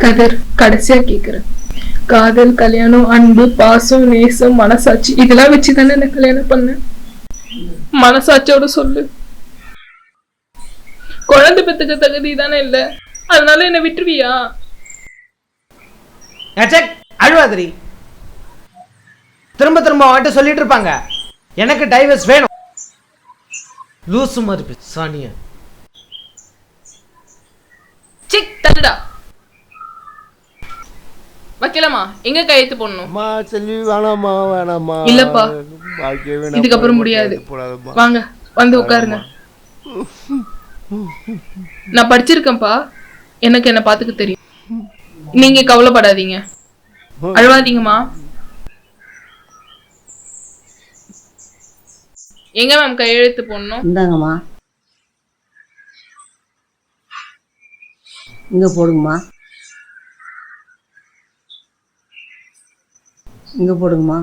கதிர், கடைசியா கேக்குறேன். காதல், கல்யாணம், அன்பு, பாசம், நேசம், மனசாட்சி இதெல்லாம் வச்சுதானே என்ன கல்யாணம் பண்ண? மனசாட்சியோட சொல்லு. குழந்தை பெத்துக்க தகுதி தானே இல்ல, அதனால என்ன விட்டுருவியா? அழுவாதிரி. திரும்ப திரும்ப அவன்கிட்ட சொல்லிட்டு இருப்பாங்க எனக்கு டைவர்ஸ் வேணும். லூசு மாதிரி சானியா. சிக் தள்ளுடா. வைக்கலாமா? எங்க கையெழுத்து போடணும்? இல்லப்பா, இதுக்கப்புறம் முடியாது. வாங்க வந்து உட்காருங்க. நான் படிச்சிருக்கேன்ப்பா, எனக்கு என்ன பாத்துக்க தெரியும். நீங்க கவலைப்படாதீங்க, அழுவாதீங்கம்மா. எங்க மேம் கையெழுத்து போடணும்? இந்தாங்கம்மா, இங்க போடுங்கம்மா, இங்க போடுங்கம்மா.